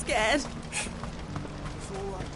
scared. It's all right.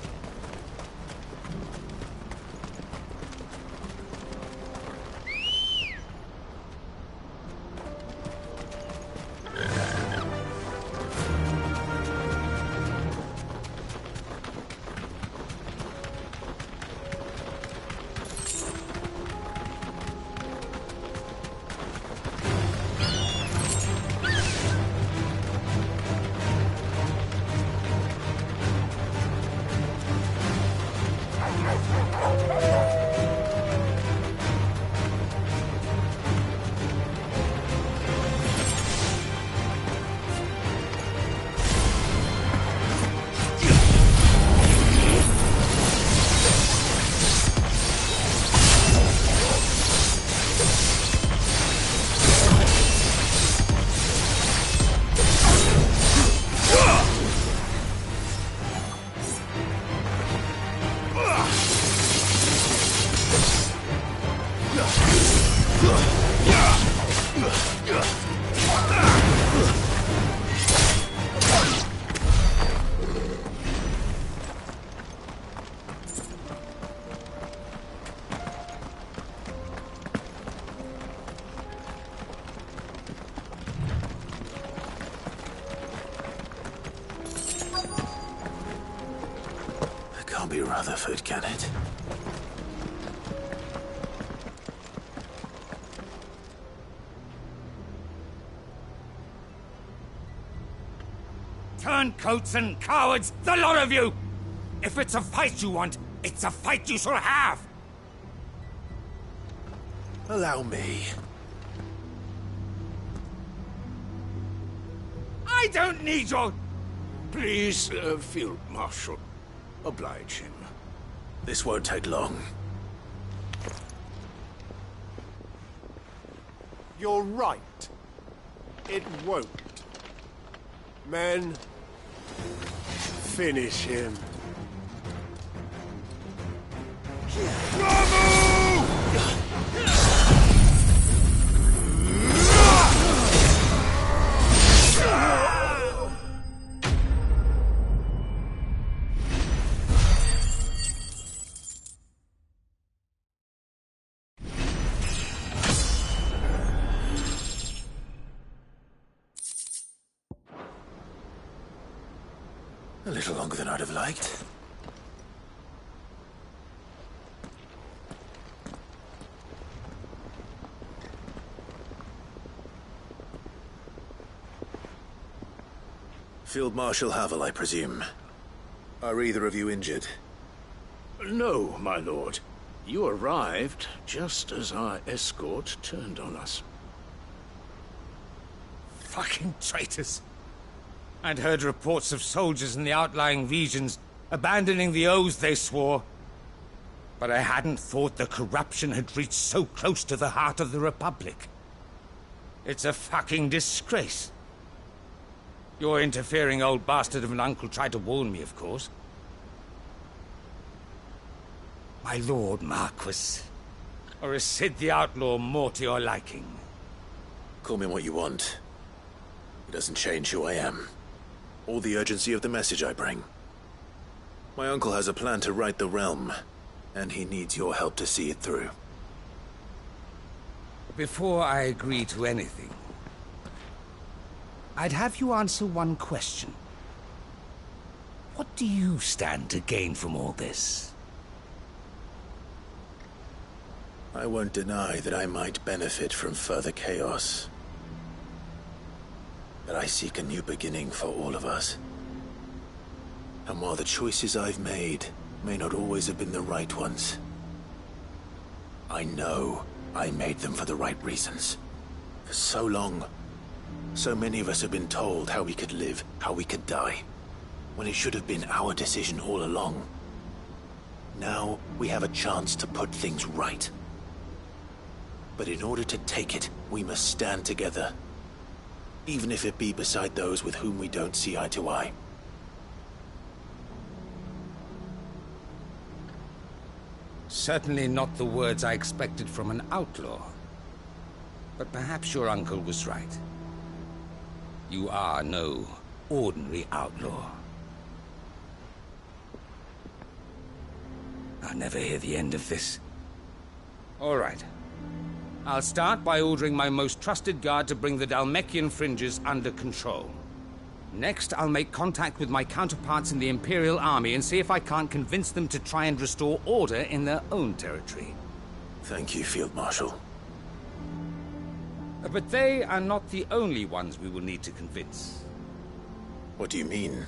Can't be Rutherford, can it? Turncoats and cowards, the lot of you! If it's a fight you want, it's a fight you shall have! Allow me. I don't need your... Please, Field Marshal, oblige him. This won't take long. You're right. It won't. Men, finish him. A little longer than I'd have liked. Field Marshal Havel, I presume. Are either of you injured? No, my lord. You arrived just as our escort turned on us. Fucking traitors. I'd heard reports of soldiers in the outlying regions abandoning the oaths they swore. But I hadn't thought the corruption had reached so close to the heart of the Republic. It's a fucking disgrace. Your interfering old bastard of an uncle tried to warn me, of course. My lord Marquis. Or is Sid the Outlaw more to your liking? Call me what you want. It doesn't change who I am. Or the urgency of the message I bring. My uncle has a plan to right the realm, and he needs your help to see it through. Before I agree to anything, I'd have you answer one question. What do you stand to gain from all this? I won't deny that I might benefit from further chaos. But I seek a new beginning for all of us. And while the choices I've made may not always have been the right ones, I know I made them for the right reasons. For so long, so many of us have been told how we could live, how we could die, when it should have been our decision all along. Now we have a chance to put things right. But in order to take it, we must stand together. Even if it be beside those with whom we don't see eye to eye. Certainly not the words I expected from an outlaw. But perhaps your uncle was right. You are no ordinary outlaw. I'll never hear the end of this. All right. I'll start by ordering my most trusted guard to bring the Dalmekian fringes under control. Next, I'll make contact with my counterparts in the Imperial Army and see if I can't convince them to try and restore order in their own territory. Thank you, Field Marshal. But they are not the only ones we will need to convince. What do you mean?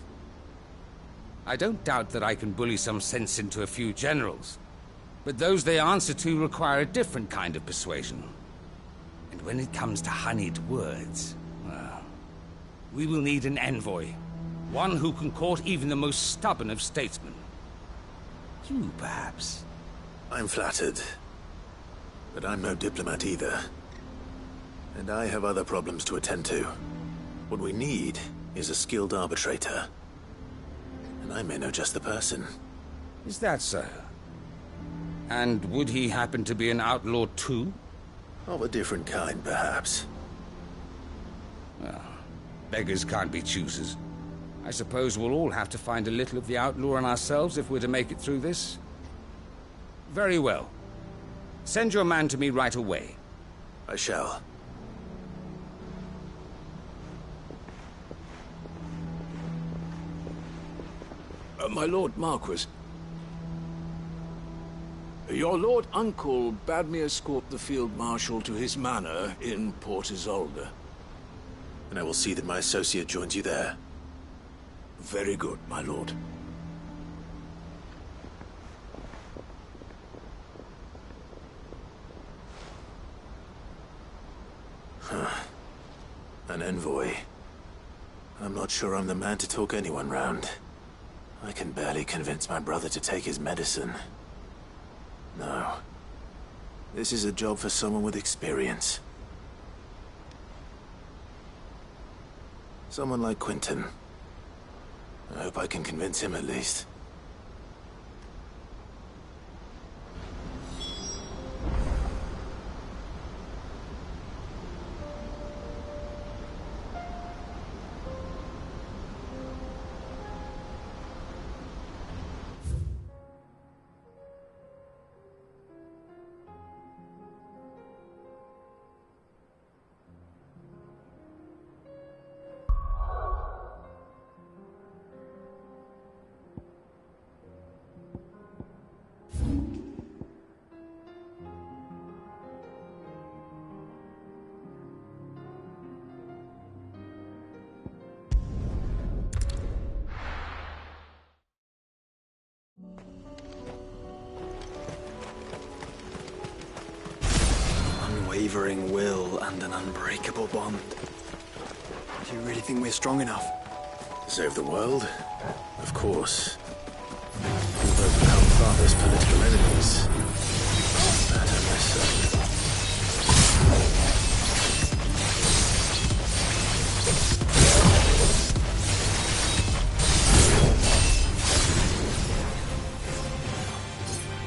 I don't doubt that I can bully some sense into a few generals, but those they answer to require a different kind of persuasion. And when it comes to honeyed words, well, we will need an envoy. One who can court even the most stubborn of statesmen. You, perhaps? I'm flattered. But I'm no diplomat either. And I have other problems to attend to. What we need is a skilled arbitrator. And I may know just the person. Is that so? And would he happen to be an outlaw too? Of a different kind, perhaps. Well, beggars can't be choosers. I suppose we'll all have to find a little of the outlaw in ourselves if we're to make it through this. Very well. Send your man to me right away. I shall. My Lord Marquis, your Lord Uncle bade me escort the Field Marshal to his manor in Port Isolde. And I will see that my associate joins you there. Very good, my lord. An envoy. I'm not sure I'm the man to talk anyone round. I can barely convince my brother to take his medicine. No. This is a job for someone with experience. Someone like Quentin. I hope I can convince him at least. Unwavering will and an unbreakable bond. Do you really think we're strong enough? Save the world? Of course. We've overcome father's political enemies. That I must say.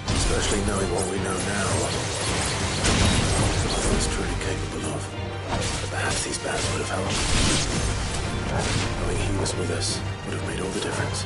Especially knowing what we know now. Father's truly capable of. But perhaps these bands would have helped. Knowing he was with us would have made all the difference.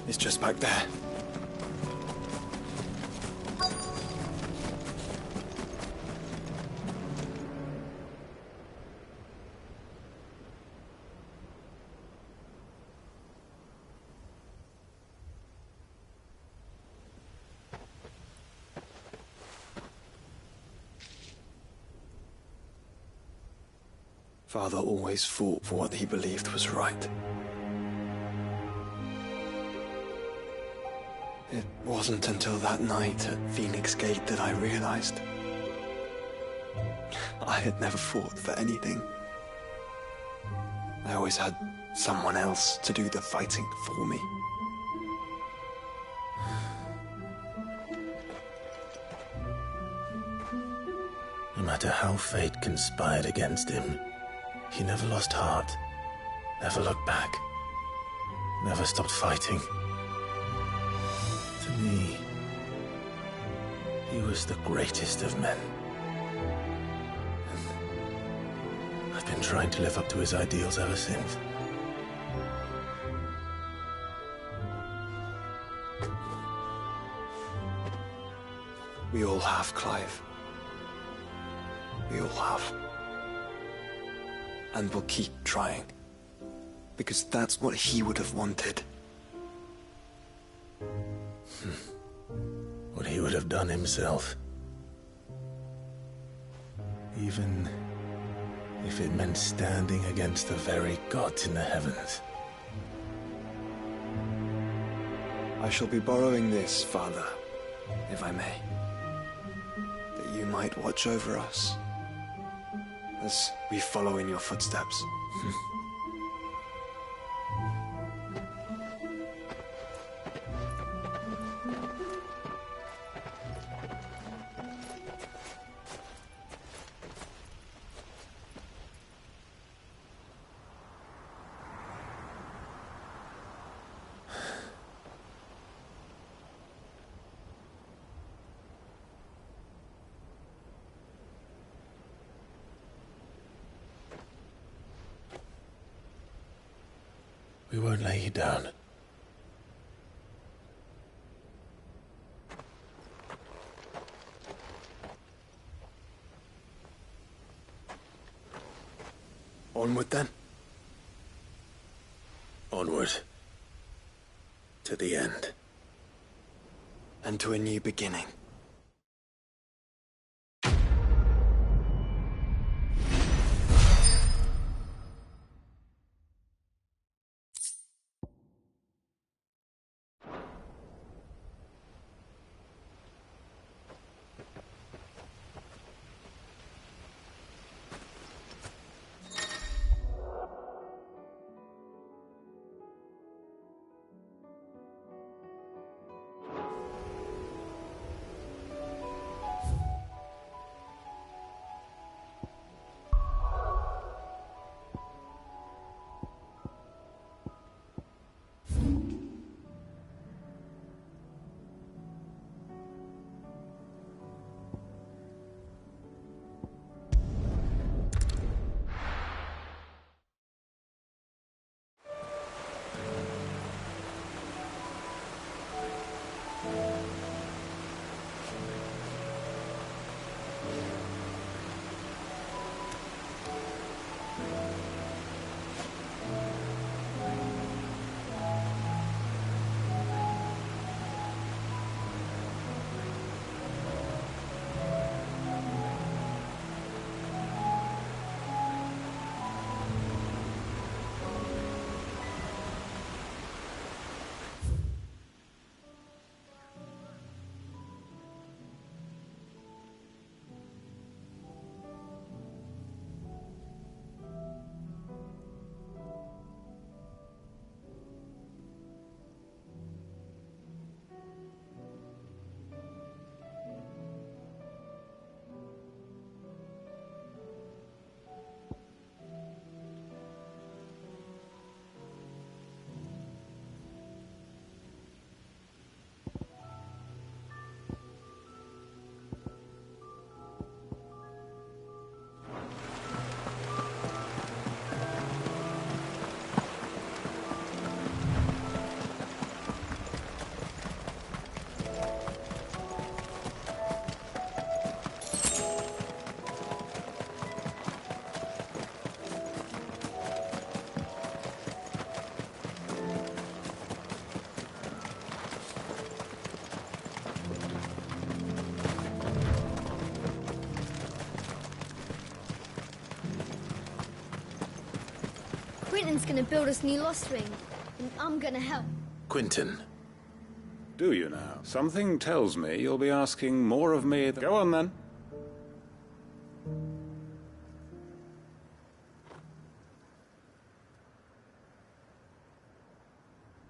It's just back there. Father always fought for what he believed was right. It wasn't until that night at Phoenix Gate that I realized I had never fought for anything. I always had someone else to do the fighting for me. matter how fate conspired against him, he never lost heart, never looked back, never stopped fighting. To me, he was the greatest of men. And I've been trying to live up to his ideals ever since. We all have, Clive. We all have. And we'll keep trying. Because that's what he would have wanted. What he would have done himself. Even if it meant standing against the very gods in the heavens. I shall be borrowing this, Father, if I may. That you might watch over us as we follow in your footsteps. We won't lay you down. Onward then. Onward. To the end. And to a new beginning. Quentin's gonna build us new lost ring, and I'm gonna help. Quentin. Do you now? Something tells me you'll be asking more of me. Go on, then.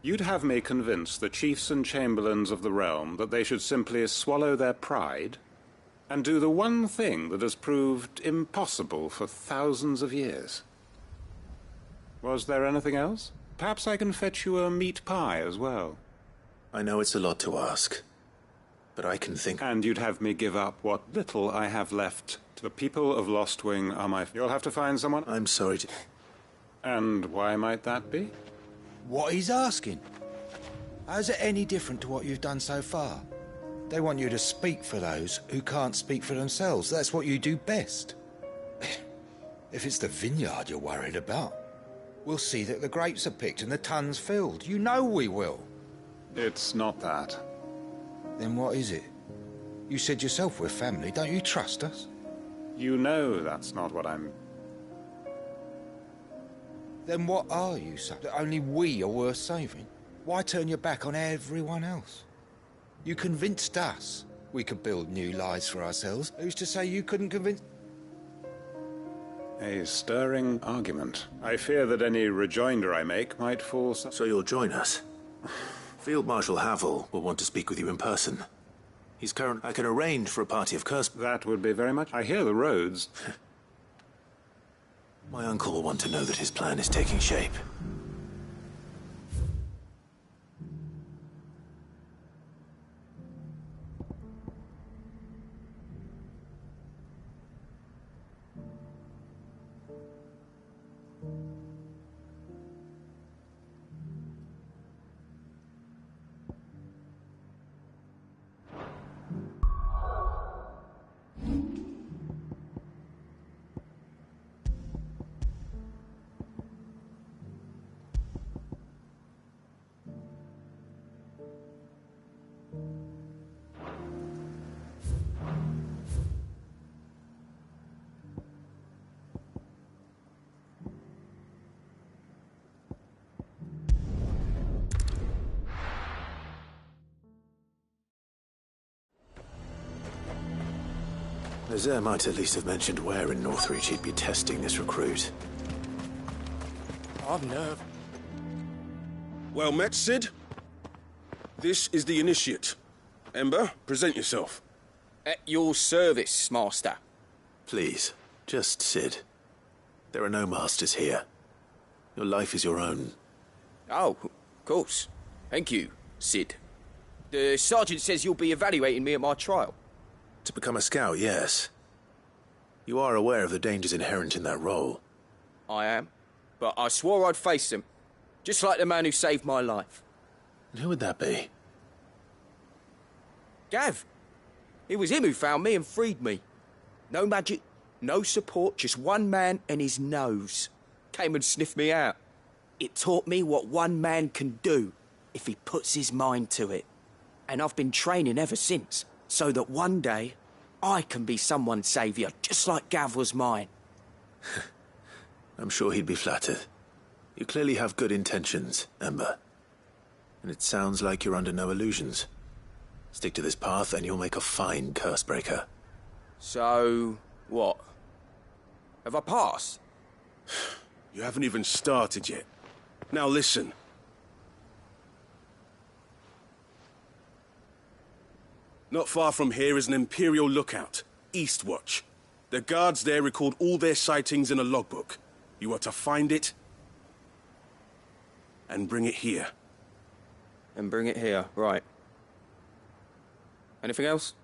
You'd have me convince the chiefs and chamberlains of the realm that they should simply swallow their pride? and do the one thing that has proved impossible for thousands of years. Was there anything else? Perhaps I can fetch you a meat pie as well. I know it's a lot to ask, but I can think... And you'd have me give up what little I have left to the people of Lostwing are my... You'll have to find someone... I'm sorry to... And why might that be? What he's asking. How's it any different to what you've done so far? They want you to speak for those who can't speak for themselves. That's what you do best. If it's the vineyard you're worried about, we'll see that the grapes are picked and the tons filled. You know we will. It's not that. Then what is it? You said yourself we're family. Don't you trust us? You know that's not what I'm... Then what are you, son? That only we are worth saving? Why turn your back on everyone else? You convinced us we could build new lives for ourselves. Who's to say you couldn't convince... A stirring argument. I fear that any rejoinder I make might fall... So you'll join us? Field Marshal Havel will want to speak with you in person. He's current... I can arrange for a party of curse... That would be very much... I hear the roads. My uncle will want to know that his plan is taking shape. Lieur might at least have mentioned where in Northreach he'd be testing this recruit. I've nerve. Well met, Cid. This is the initiate. Ember, present yourself. At your service, master. Please, just Cid. There are no masters here. Your life is your own. Oh, of course. Thank you, Cid. The sergeant says you'll be evaluating me at my trial. To become a scout, yes. You are aware of the dangers inherent in that role. I am. But I swore I'd face them. Just like the man who saved my life. And who would that be? Gav. It was him who found me and freed me. No magic, no support, just one man and his nose. Came and sniffed me out. It taught me what one man can do if he puts his mind to it. And I've been training ever since, so that one day I can be someone's saviour, just like Gav was mine. I'm sure he'd be flattered. You clearly have good intentions, Ember. And it sounds like you're under no illusions. Stick to this path and you'll make a fine cursebreaker. So, what? Have I passed? You haven't even started yet. Now listen. Not far from here is an Imperial lookout, Eastwatch. The guards there record all their sightings in a logbook. You are to find it and bring it here. And bring it here, right. Anything else?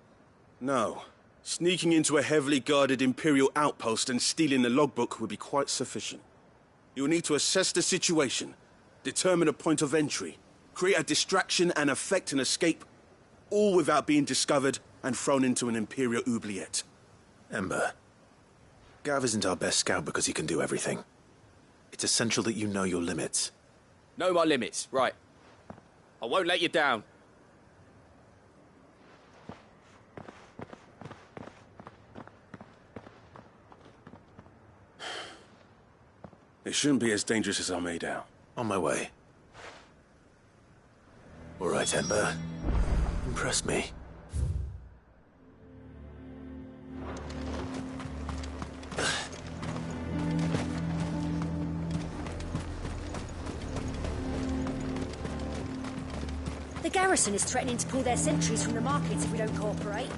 No. Sneaking into a heavily guarded Imperial outpost and stealing the logbook would be quite sufficient. You'll need to assess the situation, determine a point of entry, create a distraction and effect an escape, all without being discovered and thrown into an Imperial oubliette. Ember, Gav isn't our best scout because he can do everything. It's essential that you know your limits. Know my limits, right. I won't let you down. It shouldn't be as dangerous as I made out. On my way. All right, Ember. Impress me. The garrison is threatening to pull their sentries from the markets if we don't cooperate.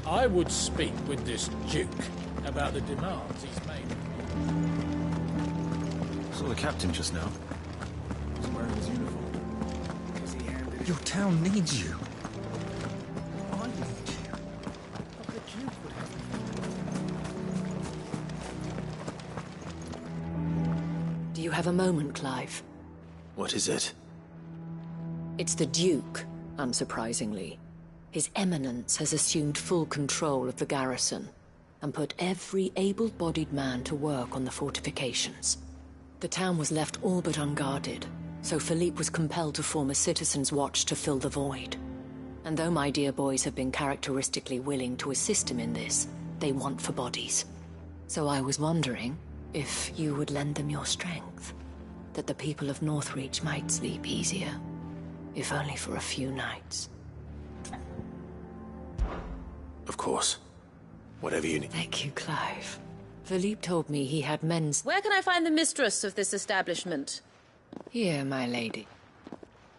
I would speak with this Duke about the demands he's made. Saw the captain just now. He's wearing his uniform. Your town needs you. I need you. But the Duke would have Do you have a moment, Clive? What is it? It's the Duke, unsurprisingly. His Eminence has assumed full control of the garrison and put every able-bodied man to work on the fortifications. The town was left all but unguarded, so Philippe was compelled to form a citizens' watch to fill the void. And though my dear boys have been characteristically willing to assist him in this, they want for bodies. So I was wondering if you would lend them your strength, that the people of Northreach might sleep easier, if only for a few nights. Of course. Whatever you need. Thank you, Clive. Philippe told me he had men's... Where can I find the mistress of this establishment? Here, my lady.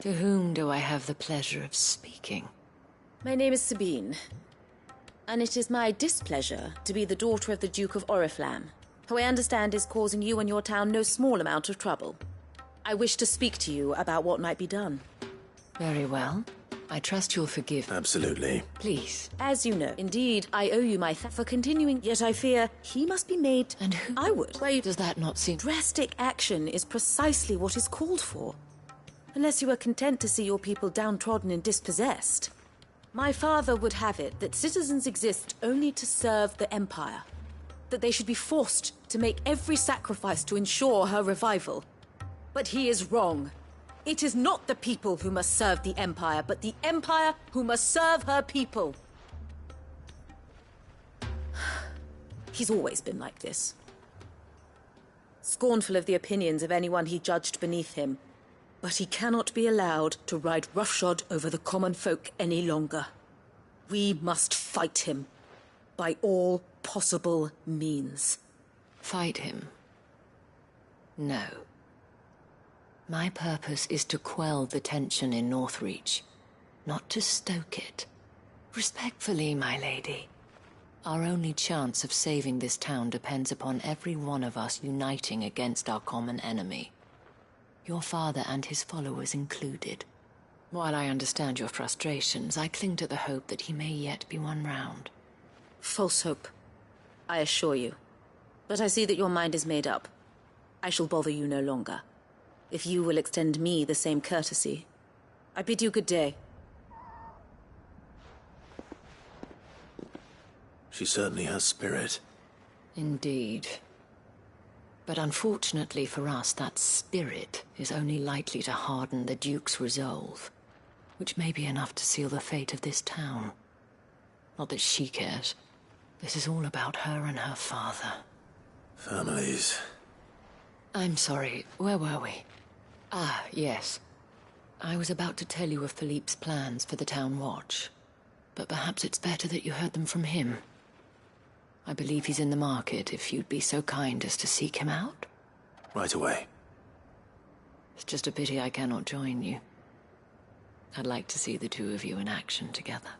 To whom do I have the pleasure of speaking? My name is Sabine, and it is my displeasure to be the daughter of the Duke of Oriflamme, who I understand is causing you and your town no small amount of trouble. I wish to speak to you about what might be done. Very well. I trust you'll forgive me. Absolutely. Please. As you know, indeed, I owe you my for continuing, yet I fear he must be made... And who? I would. Where you... Does that not seem... Drastic action is precisely what is called for. Unless you are content to see your people downtrodden and dispossessed. My father would have it that citizens exist only to serve the Empire. That they should be forced to make every sacrifice to ensure her revival. But he is wrong. It is not the people who must serve the Empire, but the Empire who must serve her people. He's always been like this. Scornful of the opinions of anyone he judged beneath him. But he cannot be allowed to ride roughshod over the common folk any longer. We must fight him. By all possible means. Fight him? No. My purpose is to quell the tension in Northreach, not to stoke it. Respectfully, my lady. Our only chance of saving this town depends upon every one of us uniting against our common enemy. Your father and his followers included. While I understand your frustrations, I cling to the hope that he may yet be won round. False hope, I assure you. But I see that your mind is made up. I shall bother you no longer. If you will extend me the same courtesy, I bid you good day. She certainly has spirit. Indeed. But unfortunately for us, that spirit is only likely to harden the Duke's resolve, which may be enough to seal the fate of this town. Not that she cares. This is all about her and her father. Families. I'm sorry, where were we? Ah, yes. I was about to tell you of Philippe's plans for the town watch, but perhaps it's better that you heard them from him. I believe he's in the market, if you'd be so kind as to seek him out. Right away. It's just a pity I cannot join you. I'd like to see the two of you in action together.